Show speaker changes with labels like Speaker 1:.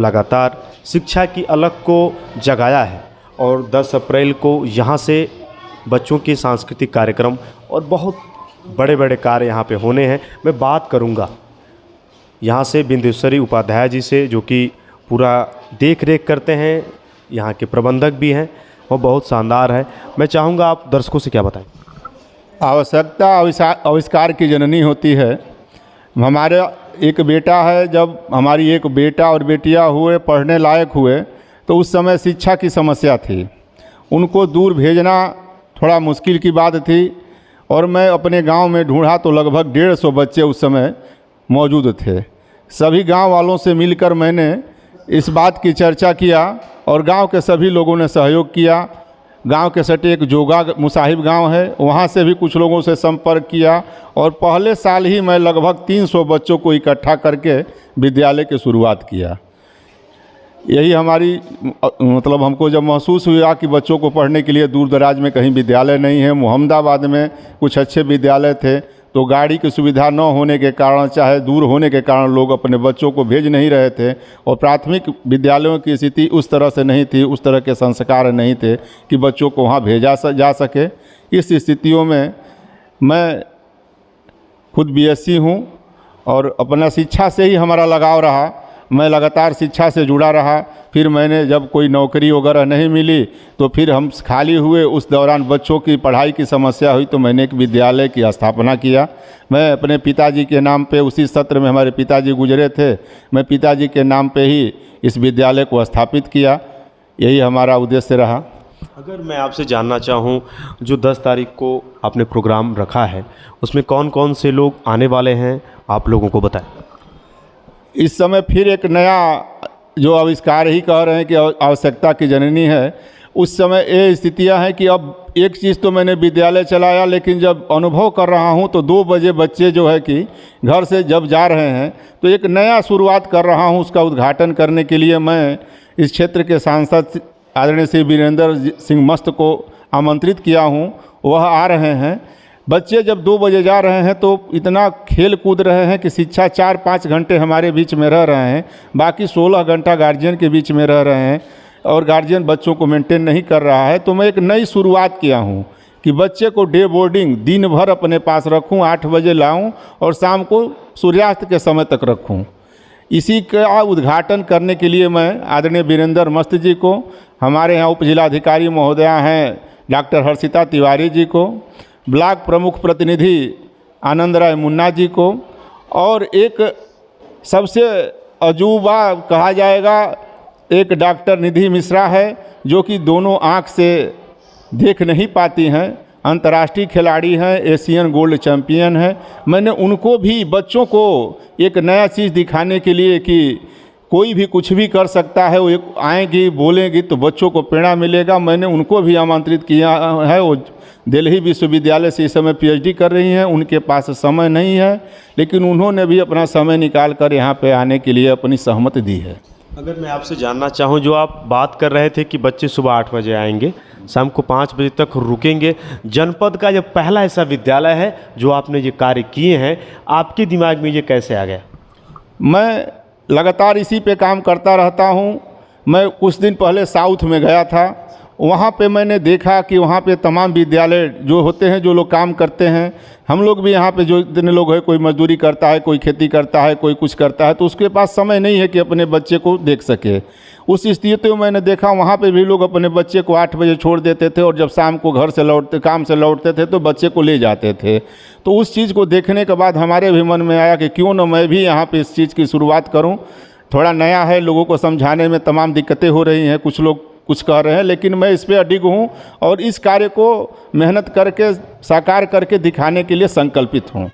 Speaker 1: लगातार शिक्षा की अलग को जगाया है और 10 अप्रैल को यहाँ से बच्चों के सांस्कृतिक कार्यक्रम और बहुत बड़े बड़े कार्य यहाँ पे होने हैं। मैं बात करूँगा यहाँ से बिंदेश्वरी उपाध्याय जी से, जो कि पूरा देख रेख करते हैं, यहाँ के प्रबंधक भी हैं और बहुत शानदार है। मैं चाहूँगा आप दर्शकों से क्या बताएं।
Speaker 2: आवश्यकता आविष्कार की जननी होती है। हमारे एक बेटा है, जब हमारी एक बेटा और बेटियां हुए, पढ़ने लायक हुए, तो उस समय शिक्षा की समस्या थी। उनको दूर भेजना थोड़ा मुश्किल की बात थी और मैं अपने गांव में ढूंढा तो लगभग 150 बच्चे उस समय मौजूद थे। सभी गांव वालों से मिलकर मैंने इस बात की चर्चा किया और गांव के सभी लोगों ने सहयोग किया। गांव के सटे एक जोगा मुसाहिब गांव है, वहां से भी कुछ लोगों से संपर्क किया और पहले साल ही मैं लगभग 300 बच्चों को इकट्ठा करके विद्यालय की शुरुआत किया। यही हमारी मतलब हमको जब महसूस हुआ कि बच्चों को पढ़ने के लिए दूर दराज में कहीं विद्यालय नहीं है, मोहम्मदाबाद में कुछ अच्छे विद्यालय थे तो गाड़ी की सुविधा न होने के कारण, चाहे दूर होने के कारण, लोग अपने बच्चों को भेज नहीं रहे थे और प्राथमिक विद्यालयों की स्थिति उस तरह से नहीं थी, उस तरह के संस्कार नहीं थे कि बच्चों को वहाँ भेजा जा सके। इस स्थितियों में मैं खुद बीएससी हूँ और अपना शिक्षा से ही हमारा लगाव रहा। मैं लगातार शिक्षा से जुड़ा रहा। फिर मैंने जब कोई नौकरी वगैरह नहीं मिली तो फिर हम खाली हुए। उस दौरान बच्चों की पढ़ाई की समस्या हुई तो मैंने एक विद्यालय की स्थापना किया। मैं अपने पिताजी के नाम पे, उसी सत्र में हमारे पिताजी गुजरे थे, मैं पिताजी के नाम पे ही इस विद्यालय को स्थापित किया। यही हमारा उद्देश्य रहा।
Speaker 1: अगर मैं आपसे जानना चाहूँ, जो 10 तारीख को आपने प्रोग्राम रखा है उसमें कौन कौन से लोग आने वाले हैं, आप लोगों को बताएं।
Speaker 2: इस समय फिर एक नया जो आविष्कार ही कह रहे हैं कि आवश्यकता की जननी है। उस समय ये स्थितियां हैं कि अब एक चीज़ तो मैंने विद्यालय चलाया, लेकिन जब अनुभव कर रहा हूं तो 2 बजे बच्चे जो है कि घर से जब जा रहे हैं तो एक नया शुरुआत कर रहा हूं। उसका उद्घाटन करने के लिए मैं इस क्षेत्र के सांसद आदरणीय श्री वीरेंद्र सिंह मस्त को आमंत्रित किया हूं। वह आ रहे हैं। बच्चे जब 2 बजे जा रहे हैं तो इतना खेल कूद रहे हैं कि शिक्षा 4-5 घंटे हमारे बीच में रह रहे हैं, बाकी 16 घंटा गार्जियन के बीच में रह रहे हैं और गार्जियन बच्चों को मेंटेन नहीं कर रहा है। तो मैं एक नई शुरुआत किया हूं कि बच्चे को डे बोर्डिंग दिन भर अपने पास रखूं, 8 बजे लाऊं और शाम को सूर्यास्त के समय तक रखूं। इसी का उद्घाटन करने के लिए मैं आदरणीय वीरेंद्र मस्त जी को, हमारे यहाँ उप जिलाधिकारी महोदया हैं डॉक्टर हर्षिता तिवारी जी को, ब्लॉक प्रमुख प्रतिनिधि आनंद राय मुन्ना जी को और एक सबसे अजूबा कहा जाएगा एक डॉक्टर निधि मिश्रा है, जो कि दोनों आँख से देख नहीं पाती हैं, अंतर्राष्ट्रीय खिलाड़ी हैं, एशियन गोल्ड चैंपियन हैं। मैंने उनको भी, बच्चों को एक नया चीज़ दिखाने के लिए कि कोई भी कुछ भी कर सकता है, वो एक आएंगी बोलेंगी तो बच्चों को प्रेरणा मिलेगा। मैंने उनको भी आमंत्रित किया है। वो दिल्ली विश्वविद्यालय से इस समय पीएचडी कर रही हैं। उनके पास समय नहीं है, लेकिन उन्होंने भी अपना समय निकाल कर यहाँ पे आने के लिए अपनी सहमति दी है।
Speaker 1: अगर मैं आपसे जानना चाहूँ, जो आप बात कर रहे थे कि बच्चे सुबह 8 बजे आएंगे, शाम को 5 बजे तक रुकेंगे, जनपद का जब पहला ऐसा विद्यालय है जो आपने ये कार्य किए हैं, आपके दिमाग में ये कैसे आ गया?
Speaker 2: मैं लगातार इसी पे काम करता रहता हूँ। मैं कुछ दिन पहले साउथ में गया था। वहाँ पे मैंने देखा कि वहाँ पे तमाम विद्यालय जो होते हैं, जो लोग काम करते हैं, हम लोग भी यहाँ पे जो इतने लोग हैं, कोई मजदूरी करता है, कोई खेती करता है, कोई कुछ करता है, तो उसके पास समय नहीं है कि अपने बच्चे को देख सके। उस स्थिति में मैंने देखा वहाँ पे भी लोग अपने बच्चे को 8 बजे छोड़ देते थे और जब शाम को घर से लौटते, काम से लौटते थे तो बच्चे को ले जाते थे। तो उस चीज़ को देखने के बाद हमारे भी मन में आया कि क्यों न मैं भी यहाँ पे इस चीज़ की शुरुआत करूँ। थोड़ा नया है, लोगों को समझाने में तमाम दिक्कतें हो रही हैं, कुछ लोग कुछ कह रहे हैं, लेकिन मैं इस पे अडिग हूँ और इस कार्य को मेहनत करके साकार करके दिखाने के लिए संकल्पित हूँ।